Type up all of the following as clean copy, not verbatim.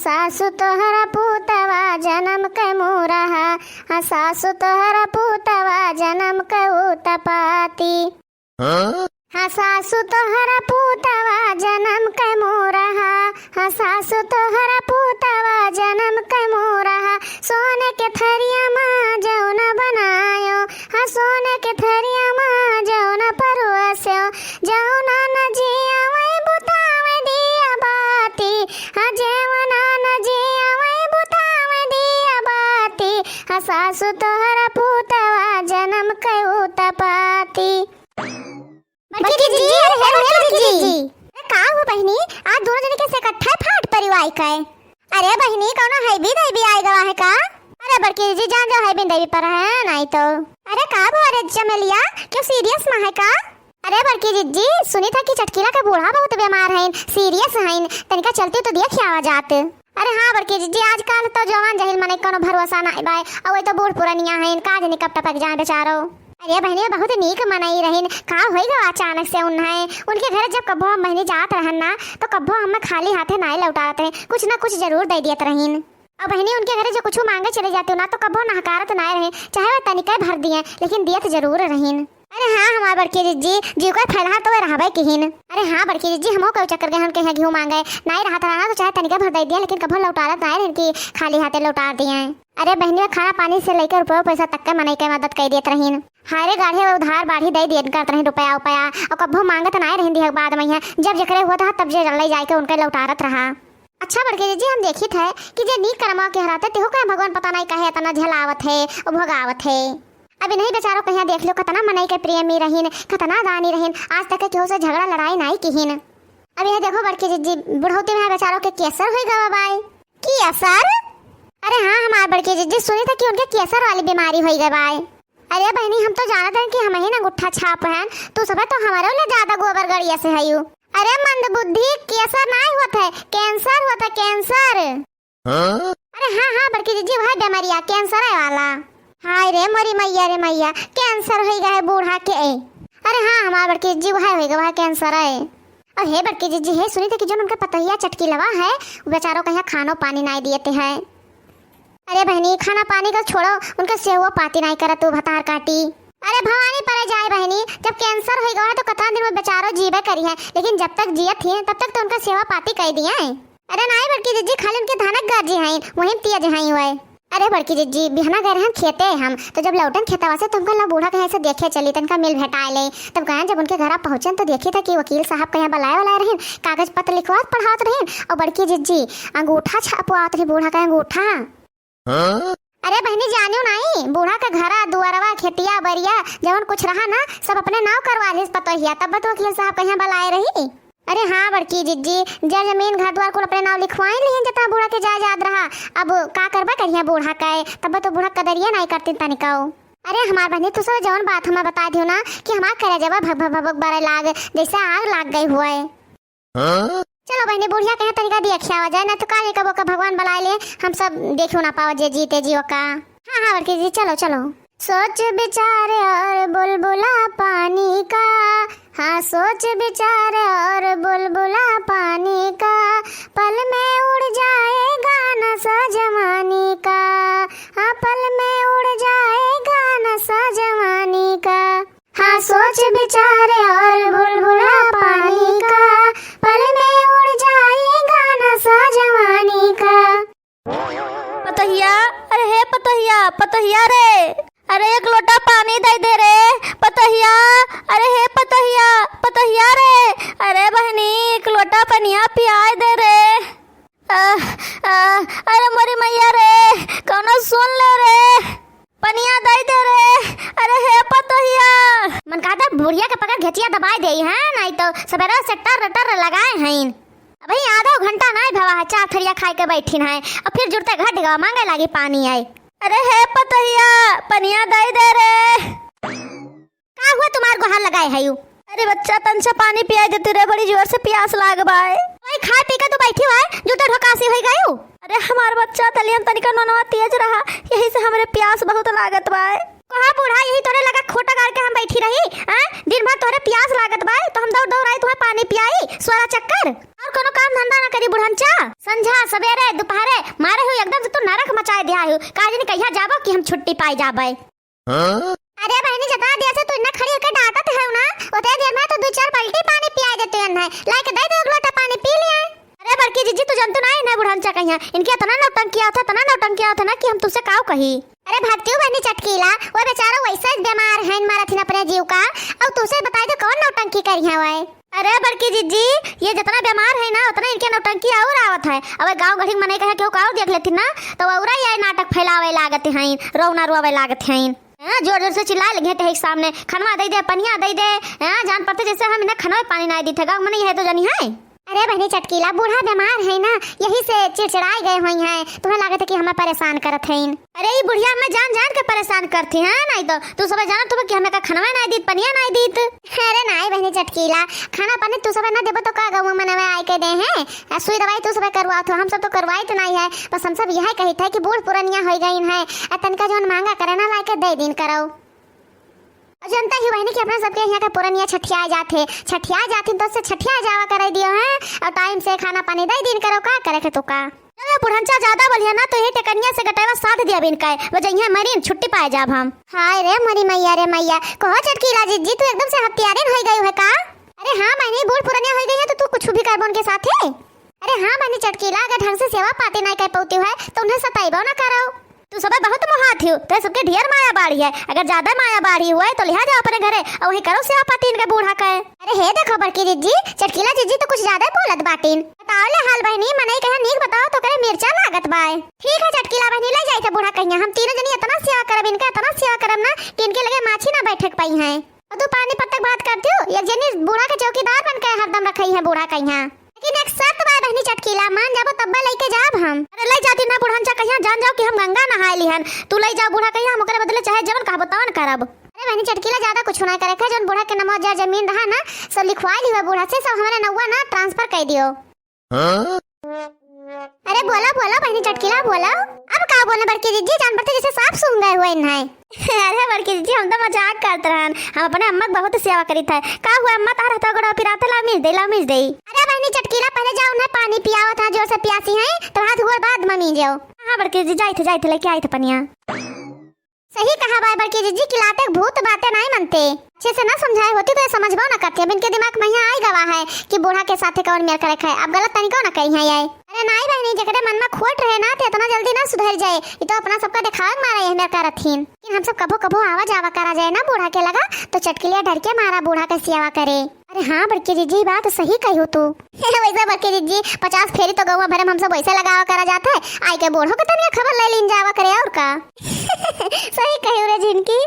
सासु तोहरा पुतवा जन्म के मोरहा, सासु तोहरा पुतवा जन्म के उत्पाती। सासु तोहरा पुतवा जन्म के मोरहा, सासु तोहरा पुतवा जन्म के मोरहा। सोने के थरिया माँ जौन बनायो, सोने के थरिया माँ जौन परोसयो। जौना न जिया वही बुतावे दिया बाती, जौना न जिया वही बुतावे दिया बाती। सासु तोहरा पुतवा जन्म के उत्पाती। का हो बहनी, आज दोनों जने कैसे इकट्ठा फाट परिवार का है? अरे बहनी कौन है भी दई भी आएगा है का? अरे बड़की जी जान जो है भी दई पर है नहीं तो। अरे का भो अरे चमेलिया क्यों सीरियस में है का? अरे बड़की जी सुनी था कि चटकीला का बूढ़ा बहुत बीमार है, सीरियस है, तनिका चलती तो देख आवा जात। अरे हाँ बड़की जी आजकल तो जवान जहिल मने कोनो भरोसा नहीं बाय, और वो तो बूढ़ पुरानिया है, का जने कब टपक जाए बेचारो। अरे बहनी बहुत नीक मनाई रहीन, का होइगा अचानक से उन्हें उनके घर जब कब्बो हम बहनी जात रहन ना तो कब्बो हम खाली हाथे नहीं लौटाते, कुछ ना कुछ जरूर दे दियत रहीन। और बहनी उनके घर जो कुछ मांगे चले जाते ना तो कब्बो नहकारत नहीं रहे, चाहे वो तनिका भर दिए लेकिन दियत जरूर रहीन। अरे हाँ हमारे बड़की जी जीव का फैला तो रहबे किहिन। अरे हाँ बड़की जी हमो कई चक्कर गए हम कहीं घी मांगे नहीं रहा था ना तो चाहे तनिका भर दे दिया लेकिन कभी लौटारत नहीं रहे कि खाली हाथे लौटा दिए। अरे बहनी खाना पानी से लेकर रुपये पैसा तक के मनाई के मदद कर देत रहीन, हारे गाढ़े उधार बाढ़ी दे दियन करत रही रुपया उपया, और कभी मांगत नहीं रही दिया बाद में जब जकरे हुआ था तब जे ले जाके उनके लौटारत रहा। अच्छा बड़के जी हम देखी थे कि जे नीक कर्मा के हराते तेहो का भगवान पता नहीं कहे इतना झलावत है और भगावत है। अभी नहीं बेचारो कहीं देख लो कितना मनाई के प्रिय में रहीन, कितना दानी रहीन, आज तक केहू से झगड़ा लड़ाई नहीं किहिन। अब यह देखो बड़के जी बुढ़ौती में बेचारों के केसर हो गवा बाय की असर। अरे हाँ हमारे बड़के जी सुनी था कि उनके केसर वाली बीमारी हो गई बाय। अरे बहनी हम तो जानते हैं कि हम ही ना गुट्ठा छाप हैं, तो सब तो हमारे लिए ज्यादा गोबर गड़िया से है। अरे मंद बुद्धि केसर नहीं होता है, कैंसर होता है, कैंसर। अरे हाँ हाँ बड़की जी वह बीमारिया कैंसर है वाला। हाय रे मरी मैया रे मैया कैंसर हो गया है बूढ़ा के। अरे हाँ हमारे बड़की जी वह हो गया कैंसर है। और हे बड़की जी है सुनी थी कि जो उनके पतहिया चटकी लवा है वो बेचारों कहीं खानो पानी नहीं दिए हैं। अरे बहनी खाना पानी का छोड़ो उनके सेवा पाती नहीं करत तू भतार काटी। अरे भवानी परे जाए बहनी जब कैंसर हो गया तो कथा दिन में बेचारो जीवे करी है, लेकिन जब तक जियत थी तब तक तो उनका सेवा पाती कर दिया है। अरे नहीं बड़की जी खाली उनके धानक गाजी हैं वहीं तिया जहां हुए। अरे बड़की जी बिहना गए हम खेते हम तो जब लौटन खेतवा से तुमका ला बूढ़ा कहीं से देखे चली तनका मिल भेटाए ले, तब कहें जब उनके घर पहुंचन तो देखे था कि वकील साहब कहीं बुलाए वाला रहे, कागज पत्र लिखवात पढ़ात रहे, और बड़की जी अंगूठा छपवात रही बूढ़ा का अंगूठा। अरे बहनी जानियो नहीं बूढ़ा का घरा दुआरवा खेतिया बरिया जवन कुछ रहा ना सब अपने नाव करवा लिस पतोहिया, तब तो वकील साहब कहीं बुलाए रही। अरे हाँ बड़की जी जमीन घर द्वार को अपने नाव लिखवाई ली जितना बूढ़ा के जायदाद रहा, अब का करबा करिए बूढ़ा का तब तो बूढ़ा कदरिया नहीं करती तनिकाओ। अरे हमार बहनी तू सब जवन बात हमें बता दियो ना कि हमार करे जब भग भग भग बड़े लाग जैसे आग लाग गई हुआ है। चलो बहनी बुढ़िया कहे तनिका देखिया आ जाए ना तो काले कबो का भगवान बुलाए ले हम सब देखो ना पाओ जे जीते जियो का। हाँ हाँ बड़की जी चलो चलो। सोच विचार और बुलबुला पानी का, हाँ सोच विचार और बुलबुला पानी का, पल में उड़ जाएगा नशा जवानी का, हाँ पल में उड़ जाएगा नशा जवानी का। हाँ सोच विचार और बुलबुला पानी का, पल में उड़ जाएगा नशा जवानी का। पतहिया अरे हे पतहिया पतहिया रे, अरे एक लोटा पानी दे रे पतहिया। अरे हे पतहिया पतहिया रे, अरे बहनी एक लोटा पनिया पियाए दे रे। अरे मोरी मैया रे कौनो सुन ले रे पनिया दे रे। अरे हे पतहिया मन कहता बुढ़िया के पकड़ घेचिया दबाई दे है नहीं तो सवेरा से टर टर लगाए हैं। अभी आधा घंटा नहीं भवा है चार थरिया खाए के बैठीन है और फिर जुड़ते घट गवा मांगे लागी पानी आई। अरे हे पतहिया पनिया दे रे। का हुआ तुम्हार गोहार लगाए है यू? अरे बच्चा तन से पानी पिया देते रे, बड़ी जोर से प्यास लाग बाय। ओए खा पी के तो बैठी हुआ है जूते ढोकासी हो गई। अरे हमार बच्चा तलियन तनिका ननवा तेज रहा यही से हमरे प्यास बहुत लागत बाय। कहा बूढ़ा यही तोरे लगा खोटा गाड़ के हम बैठी रही हैं, दिन भर तोरे प्यास लागत बाय तो हम दौड़ दौड़ आई तुम्हें पानी पियाई सोरा चक्कर और कोनो काम धंधा ना करी बुढ़नचा समझा। सवेरे दोपहरे मारे हो एकदम से तो नरक मचाए दिया हो। काहे ने कहिया जाबो कि हम छुट्टी पाई जाबे। अरे बहनी जता देर से तू इतना खड़ी होकर डांटत है ना, उतने देर में तो 2-4 बाल्टी पानी पिया देते हैं। लाइक दे दो लोटा पानी पी लिया। अरे बड़की जीजी तू जानतो नहीं ना बुढ़ांचा कहिया इनके तना नौटंकी आता तना नौटंकी आता ना कि हम तुझसे काव कही। अरे भक्तियो बहनी चटकीला वो बेचारा वैसा ही बीमार है मारा थी अपने जीव का और तुझसे बताई तो कौन नौटंकी करी है वह। अरे बड़की जीजी ये जितना बीमार है ना उतना इनके नौटंकी और आवत है। अब गांव घड़ी मने कहे केहू काव देख लेती ना तो औरा ये नाटक फैलावे लागत हैं रोना रोवे लागत हैं। जोर जोर से चिल्लाए लगे थे सामने खनवा दे दे पनिया दे दे जान पड़ते जैसे हम इन्हें खनवा पानी नहीं दी थे गाँव में नहीं है तो जानी है। अरे बहनी चटकीला बूढ़ा बीमार है ना यही से चिड़चिड़ाई गए हुई हैं तुम्हें लागत है कि हमें परेशान करत हैं। अरे ये बुढ़िया हमें जान जान के परेशान करती है नहीं तो तू सब जाना तुम्हें कि हमें का खनवा नहीं दी पनिया नहीं दी। अरे नहीं बहनी चटकीला खाना पानी तू सब ना देबो तो का गाँव में नवे आए के दे हैं सुई दवाई तू सब करवा तो हम सब तो करवाई तो नहीं है बस हम सब यही कही थे कि बूढ़ पुरानिया हो गई है तनका जो महंगा करना ला के दे दिन करो। जनता ही बहनी कि अपना सबके यहाँ का पुरानिया छठिया जाती तो से छठिया जावा कर दियो है और टाइम से खाना पानी दे दिन करो का करे के तो का। अरे बुढ़ंचा ज्यादा बढ़िया ना तो ये टेकनिया से गटावा साथ दिया बिन का वजह मरीन छुट्टी पाए जाब हम। हाय रे मरी मैया रे मैया कहो चटकीला जी तू एकदम से हत्यारिन हो गई है का। अरे हाँ बहनी बूढ़ पुरानिया हो गई है तो तू कुछ भी कार्बन के साथ है। अरे हाँ बहनी चटकीला अगर ढंग से सेवा पाते नहीं कर पाती है तो उन्हें सताइबो ना करो। तू सब बहुत मोहात हो तो सबके ढेर माया बाड़ी है अगर ज्यादा माया बाड़ी हुआ है तो लिहा जाओ अपने घरे और वही करो सेवा पाती इनके बूढ़ा का। अरे हे देखो बड़की जीजी चटकीला जीजी तो कुछ ज्यादा बोलत बाटीन बताओ ले हाल बहनी मने कहे नीक बताओ तो करे मिर्चा लागत बाय। ठीक है चटकीला बहनी ले जाई थे बूढ़ा कहिया हम तीनों जनी इतना सेवा करब इनका इतना सेवा करब ना कि इनके लगे माछी ना बैठक पाई है। और तू पानी पत्तक बात करती हो एक जनी बूढ़ा के चौकीदार बन के हरदम रखई है बूढ़ा कहिया लेकिन एक शर्त बा बहनी चटकीला मान जाबो तब्बे लेके जाब हम। अरे ले जाती ना बुढ़ांचा कहिया जान जाओ कि हम गंगा नहाए लिहन तू ले जा बूढ़ा कहिया हम ओकरे बदले चाहे जवन कहबो तवन करब। अरे बहनी चटकीला ज्यादा कुछ ना करे जवन बूढ़ा के नाम जा जमीन रहा ना सब लिखवाई लिवा बूढ़ा से सब हमारे नौवा ना ट्रांसफर कर दियो। अरे बोला बोला बहनी चटकीला बोला अब का बोलने बड़की जीजी जान पड़ते जैसे सांप सूंघ गए हुए हैं। अरे बड़की जीजी हम तो मजाक करते रहन हम अपने अम्मा की बहुत सेवा करी थे का हुआ अम्मा तार हथा गोड़ा पिराते ला मिस दे। अरे बहनी चटकीला पहले जाओ उन्हें पानी पियाओ था जोर से प्यासी है तो हाथ गोड़ बाद मम्मी जाओ। हां बड़की जीजी जाई थे लेके आई थे पनिया। सही कहा भाई बड़की जीजी खिलाते भूत बातें नहीं मनते अच्छे से ना समझाए होती तो समझबो ना करती अब इनके दिमाग में यहाँ आई गवा है कि बूढ़ा के साथ कौन मेल करे है अब गलत तरीका ना कही है ये। अरे नहीं बहनी जकड़े मन में खोट रहे ना तो इतना जल्दी ना सुधर जाए ये तो अपना सबका दिखावे मारा है मेरे करथीन कि हम सब कभो कभो आवा जावा करा जाए ना बूढ़ा के लगा तो चटकिलिया डर के मारा बूढ़ा का सेवा करे। अरे हाँ बड़की जीजी बात सही कही हो तू वैसे बड़की जीजी 50 फेरी तो गौवा भरे हम सब वैसे लगावा करा जाता है आई के बूढ़ो के तनिया खबर ले लीन जावा करे और का। सही कही रे जिनकी।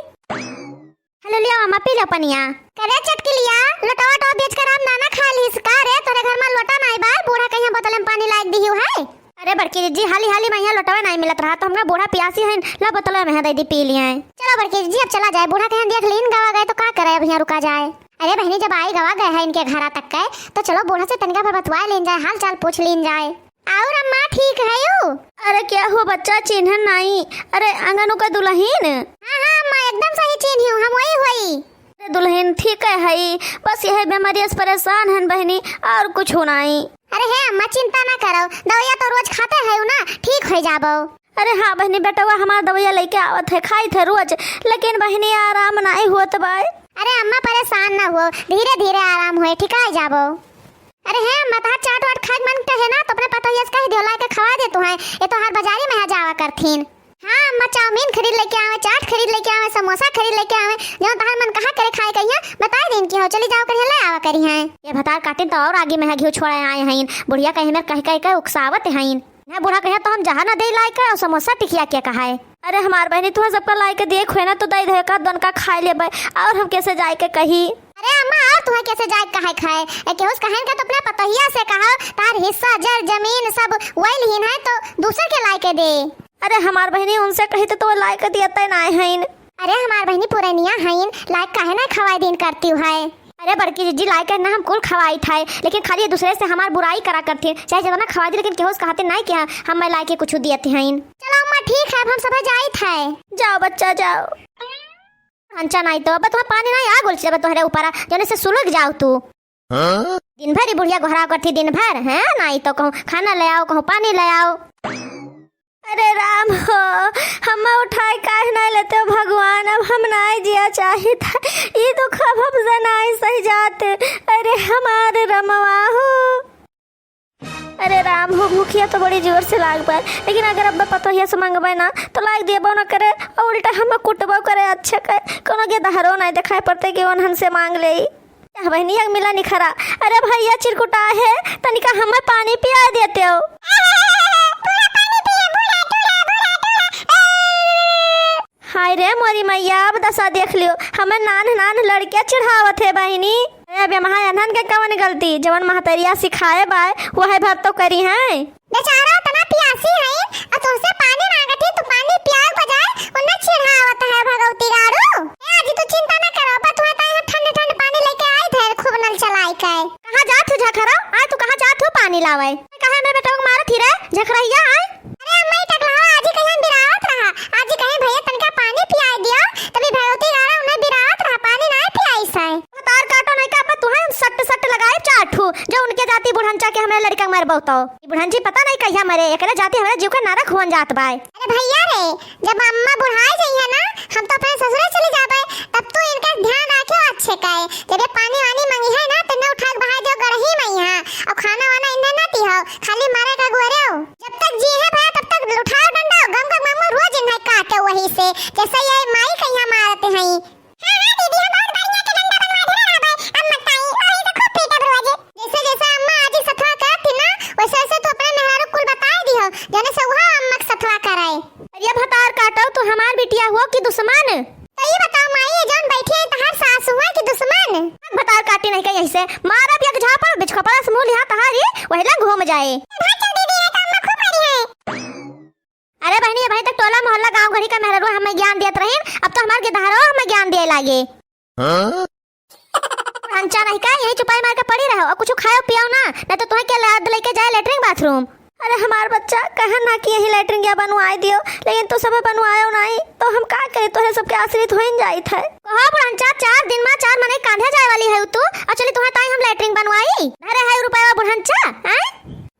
हेलो लिया मामा पी लो पनिया करे चटकिलिया लटवा टवा बेच कर हम नाना खा लीस का रे तोरे घर में लोटा नहीं बा बूढ़ा कहीं बोतल में पानी लायक दियो है। अरे बड़की जीजी हाली हाली में यहाँ लोटवा नहीं मिलत रहा तो हमरा बूढ़ा प्यासी है ला बोतल में दे दी पी लिए। चलो बड़की जीजी अब चला जाए बूढ़ा कहीं देख लीन गवा गए तो का करे अब यहाँ रुका जाए। अरे बहनी जब आई गवा गए है इनके घर तक गए तो चलो बूढ़ा से तनिका भर बतवा लेन जाए हाल चाल पूछ लीन जाए। और अम्मा ठीक है यू। अरे क्या हुआ बच्चा चिन्ह नहीं। अरे आंगनों का दुल्हन। हाँ अम्मा एकदम सही चिन्ह हूँ हम वही हुई। अरे दुल्हन ठीक है बस यह बीमारी से परेशान है बहनी और कुछ होना ही। अरे है अम्मा चिंता ना करो दवाइयाँ तो रोज खाते है ना ठीक हो जाबो। अरे हाँ बहनी बेटा वो हमारा दवाइयाँ लेके आवत है खाई थे रोज लेकिन बहनी आराम नहीं हुआ तो भाई। अरे अम्मा परेशान ना हो धीरे धीरे आराम हुए ठीक है जाबो। अरे है अम्मा तार चाट वाट खाए मन है ना तो अपने पता यस कह दियो ला के खवा दे तू है ये तो हर बाजारी में जावा करथीन। हाँ अम्मा चाउमीन खरीद लेके आवे चाट खरीद लेके आवे समोसा खरीद लेके आवे जो तार मन कहा करे खाए कहिया बता दिन की हो चली जाओ करिया ले आवा करी है। ये भतार काटिन तो और आगे में घी छोड़े आए हैं बुढ़िया कहीं में कह कह उकसावत हैं ना बूढ़ा कहे तो हम जहाँ ना दे लायक और समोसा टिकिया क्या कहा है। अरे हमार बहनी तुह सबका लायक देख है ना तो दे दे का दन का खा ले और हम कैसे जाए के कही। अरे अम्मा और तुम्हें कैसे जाए कहे खाए केहूस कहन का तो अपना पतहिया से कहा तार हिस्सा जर जमीन सब वही लीन है तो दूसरे के लायक दे। अरे हमार बहनी उनसे कही तो लायक दियते ना है। अरे हमार बहनी पुरनिया है लायक काहे ना खवाई दिन करती है। अरे बड़की जीजी लायक ना हम कुल खवाई था लेकिन खाली दूसरे से हमार बुराई करा करती चाहे जितना खवा दी लेकिन केहूस कहते नहीं कि हम मैं लायक कुछ दियते हैं। चलो अम्मा ठीक है हम सब जाई थे जाओ बच्चा जाओ। अंचा नहीं तो अब तुम्हें पानी नहीं आ गोल तोहरे ऊपर जने से सुलग जाओ तू। दिन भर ही बुढ़िया घोरा करती दिन भर है नहीं तो कहूँ खाना ले आओ कहूँ पानी ले आओ। अरे राम हो, हम उठाए काहे नहीं लेते हो भगवान, अब हम नहीं जिया चाहे था, ये दुख अब हमसे नहीं सही जाते। अरे हमारे रमवा हो, अरे राम हो, भूखिया तो बड़ी जोर से लाग पाए, लेकिन अगर अब पतोहिया से मांगबे ना तो लाग देबो ना करे और उल्टा हम कुटबो करे। अच्छा करे कोनो के दहरो नहीं दिखाई पड़ते कि उन्हन से मांग ले बहनी मिला नहीं खरा। अरे भैया चिरकुटा है तनिका हमें पानी पिया देते हो। हाय रे मोरी मैया, अब दशा देख लियो, हमें नान नान लड़कियां चढ़ावत है बहनी। अरे महान के कवन गलती, जवन महतरिया सिखाए बाय वह भर तो करी है। बेचारा तना प्यासी है और तुमसे पानी मांगती तो पानी पियाए बजाय उन्हें चिढ़ावत है भगवती गाड़ू। आज तू चिंता न करो, पर तू आता है ठंडे ठंडे पानी लेके आई थे खूब नल चलाई के। कहां जात हो झखरा? आज तू कहां जात हो पानी लावे? कहां मेरे बेटा को मारत ही रे झखरैया आए? अरे अम्मा टकला आज ही कहीं बिरावत रहा, आज ही कहीं भैया तनका पानी पियाई दिया तभी भगवती गाड़ा उन्हें बिरावत रहा, पानी ना पियाई से। तार काटो नहीं का तू है सट सट लगाए चाठू जो उनके जाती बुढ़ंचा के हमरा लड़का मार बहुतो। ई बुढ़ंची पता नहीं कहिया मरे, एकरे जाती हमरा जीव का नरक होन जात बाय। अरे भैया रे, जब अम्मा बुढ़ाई जाई है ना हम तो अपने ससुरे चले जाबे, तब तू इनका ध्यान रखियो अच्छे का। जब पानी वानी मांगी है ना तो न उठा के बहा दियो गड़ही में यहां, और खाना वाना इन्हें ना दियो, खाली मारे का गुरे हो। जब तक जी है भैया तब तक उठाओ डंडा, गम का मामू रोज इन्हें काटे वही से जैसे ये माई कहिया मारते हैं। हां हां दीदी हम बहुत बढ़िया के डंडा बनवा दे रहा भाई, अम्मा ताई वही तो खूब पीटा बुरवाजे। जैसे जैसे अम्मा आज सतवा करती ना वैसे वैसे तो अपने मेहरारू कुल बता दियो जाने से वह अम्मा सतवा कराए। अरे भतार काटो तू हमार बिटिया हुआ कि दुश्मन? तो ये बताओ माई, ये जौन बैठी है तहार सास हुआ कि दुश्मन? भतार काटी नहीं कहीं ऐसे मारा पिया के झापड़ बिचखपड़ा से मुंह लिहा तहारी वही लंग घूम जाए। भाचल दीदी है तो अम्मा खूब मारी है। अरे बहनी भाई तक टोला मोहल्ला गांव घड़ी का मेहरारू हमें ज्ञान देत रही, अब तो हमार के धारो हमें ज्ञान दे लागे। अंचा नहीं का यही चुपाई मार के पड़ी रहो और कुछ खाओ पियो ना, नहीं तो तुम्हें क्या लाद लेके जाए लेटरिन बाथरूम। अरे हमार बच्चा कहा ना कि यही लेटरिन क्या बनवाई दियो, लेकिन तू सब बनवायो नहीं तो हम का करे, तोहे सबके आश्रित होइन जाइत है। कहा बुढ़ंचा 4 दिन में 4 महीने कांधे जाए वाली है तू, और चली तुम्हें ताई हम लेटरिन बनवाई अरे है रुपया बुढ़ंचा हैं?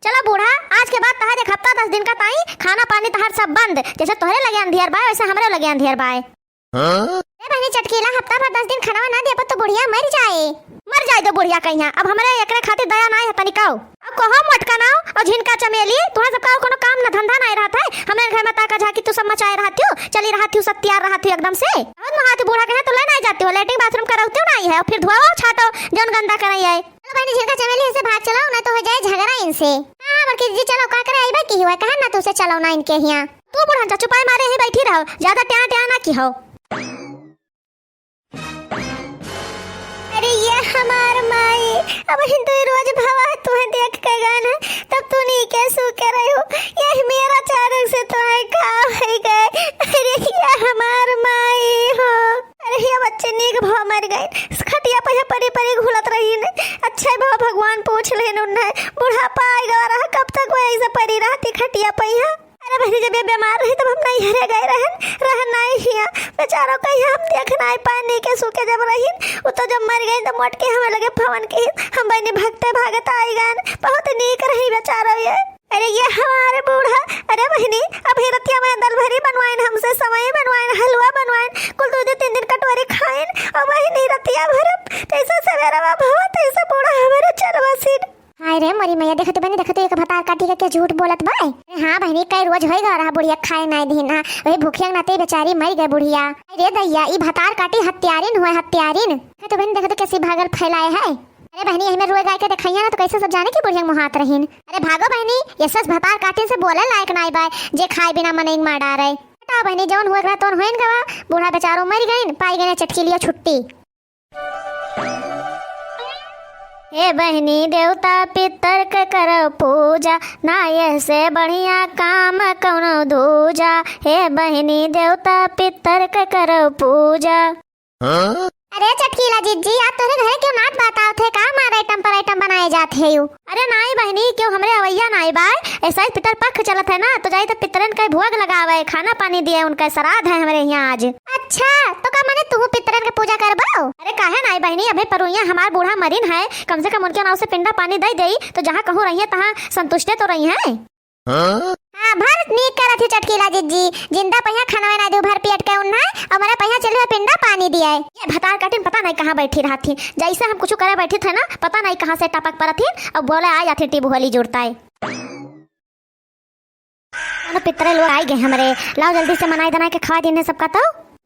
चलो बूढ़ा, आज के बाद तहार एक हफ्ता 10 दिन का ताई खाना पानी तहार सब बंद, जैसे तोहरे लगे अंधियर बाय वैसे हमरे लगे अंधियर बाय। ए बहनी चटकीला हफ्ता भर 10 दिन खाना ना दिया पर तो बुढ़िया मर जाए तो बुढ़िया कहिया। अब हमरे एकरे खातिर दया नहीं है तनिकाओ। अब कहो मटका नाओ और झिनका चमेली तुहा सब का कोनो काम ना धंधा नहीं रहता है, हमरे घर में ताका झाकी तू सब मचाए रहती हो, चली रहती हो, सब तैयार रहती हो एकदम से। बहुत महाती बूढ़ा कहे तो ले नहीं जाती हो, लेटरिन बाथरूम कराती हो नहीं है और फिर धुआओ छाटो जौन गंदा करई है। चलो बहनी झिनका चमेली से भाग चलाओ ना तो हो जाए झगड़ा इनसे। हां बल्कि जी चलो का करे आइबा की हुआ कहा ना तू से चलो ना इनके यहां। तू बुढ़ा चुपाई मारे ही बैठी रहो, ज्यादा ट्या ट्या ना की हो। अरे ये हमार माई, अब हिंदू रोज भवा तुम्हें देख के गन है तब तू नहीं कैसू कर रही हो, ये मेरा चारक से तुम्हें काम है गए। अरे ये हमार माई हो, अरे ये बच्चे नीक भाव मर गए, खटिया पे परी परी घुलत रही ने। अच्छा भाव भगवान पूछ लेन उन्हें बुढ़ापा आएगा रहा कब तक वो ऐसे परी रहती खटिया पे। अरे बहनी जब ये बीमार रही तब हम नहीं हरे गए रहन नहीं हिया, बेचारों का हम देखना है पानी के सूखे जब रही वो तो जब मर गई तो मोट के हमें लगे भवन के हम बहनी भगते भागत आई गन, बहुत नीक रही बेचारा ये। अरे ये हमारे बूढ़ा, अरे बहनी अब रतिया में दल भरी बनवाइन, हमसे समय बनवाइन, हलवा बनवाइन, कुल 2-3 दिन कटोरी खाइन और बहनी रतिया भर तैसे सवेरा भवा तैसे बूढ़ा हमारे चलवा सीट। हाय रे मोरी मैया, देखो तो बहनी देखो तो एक भतार काटी के क्या झूठ बोलत बाय। हां बहनी कई रोज होएगा रहा बुढ़िया खाए नहीं दीना, वही भूखिया नाते बेचारी मर गए बुढ़िया। अरे दैया ई भतार काटी हत्यारिन हुए हत्यारिन। तो बहनी देखो तो कैसी भागल फैलाए है। अरे बहनी हमें रोए गाय के देखैया ना तो कैसे सब जाने की बुढ़िया मुहात रहीन। अरे भागो बहनी, ये सस भतार काटे से बोले लायक नहीं बाय, जे खाए बिना मने मार डारे। बेटा बहनी जवन हुए गरा तोन होइन गवा, बूढ़ा बेचारो मर गइन, पाई गने चटकी लिया छुट्टी। हे बहनी देवता पितर के करो पूजा, ना ऐसे बढ़िया काम कौनो दूजा। हे बहनी देवता पितर के करो पूजा। अरे चटकीला जीजी आप तोरे घर क्यों नात बताओ थे का मारे आइटम बनाए जाते है यू? अरे नाई बहनी क्यों हमरे अवैया नाई बाय, ऐसा ही पितर पक्ष चलत है ना तो जाई तो पितरन का भोग लगावे, खाना पानी दिए, उनका श्राद्ध है हमारे यहाँ आज। अच्छा तो का माने तू पितरन के पूजा करबो? अरे काहे नाई बहनी अबे परुइया हमार बूढ़ा मरीन है, कम से कम उनके नाव से पिंडा पानी दे दे तो जहाँ कहूँ रही है तहाँ संतुष्टे तो रही है। हाँ भर नीक करत ही चटकीला जिज्जी, जिंदा पहिया खाना ना दे भर पेट के उन्ना हमारे पहिया चले पिंडा पानी दिया। ये भतार काटिन पता नहीं कहाँ बैठी रहा थी, जैसे हम कुछ करे बैठी थे ना पता नहीं कहाँ से टपक पर थी अब बोले आ जाती टिब होली जुड़ता है। पितरे लोग आई गए हमारे, लाओ जल्दी से मनाई दनाई के खा देने सबका। तो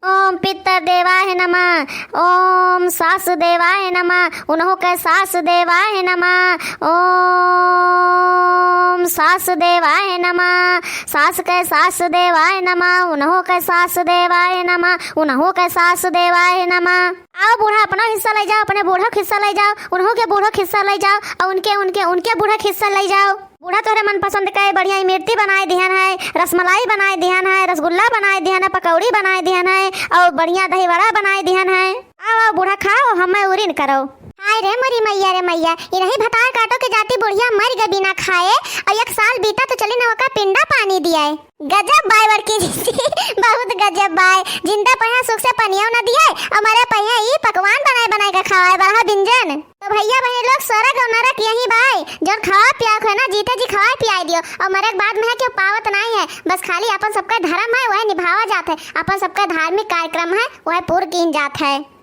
ओम पितर देवाय नमः, ओम सास देवाय नमः, उन्हों के सास देवाय नमः, ओम सास देवाय नमः, सास के सास देवाय नमः, उन्हों के सास देवाय नमः, उन्हों के सास देवाय नमः। आओ बूढ़ा अपना हिस्सा ले जाओ, अपने बूढ़ा का हिस्सा ले जाओ, उन्हों के बूढ़ा का हिस्सा ले जाओ और उनके उनके उनके बूढ़ा का हिस्सा ले जाओ। बूढ़ा तोहरे मन पसंद का बढ़िया इमरती बनाए दिहन है, रसमलाई बनाए दिहन है, रसगुल्ला बनाए दिहन है, पकौड़ी बनाए दिहन है और बढ़िया दही वड़ा बनाए दिहन है। आओ आओ बूढ़ा खाओ, हमें उरीन करो। हाय रे मरी मैया रे मैया, इन्हीं भतार काटो के जाती बुढ़िया मर गई बिना खाए और एक साल बीता तो चली नवा का पिंडा पानी दिया है। गजब बाय बड़की जी बहुत गजब बाय, जिंदा पहिया सुख से पनिया न दिया हमारे पहिया ये पकवान बनाए बनाए के खाए बड़ा व्यंजन। तो भैया बहन लोग स्वर्ग और नरक यही बाय, जौन खावा पिया है ना जीते जी खवा पिया दियो और मरे के बाद में है क्यों पावत नहीं है, बस खाली अपन सबका धर्म है वह निभावा जाता है, अपन सबका धार्मिक कार्यक्रम है वह पूर्ण की जाता है।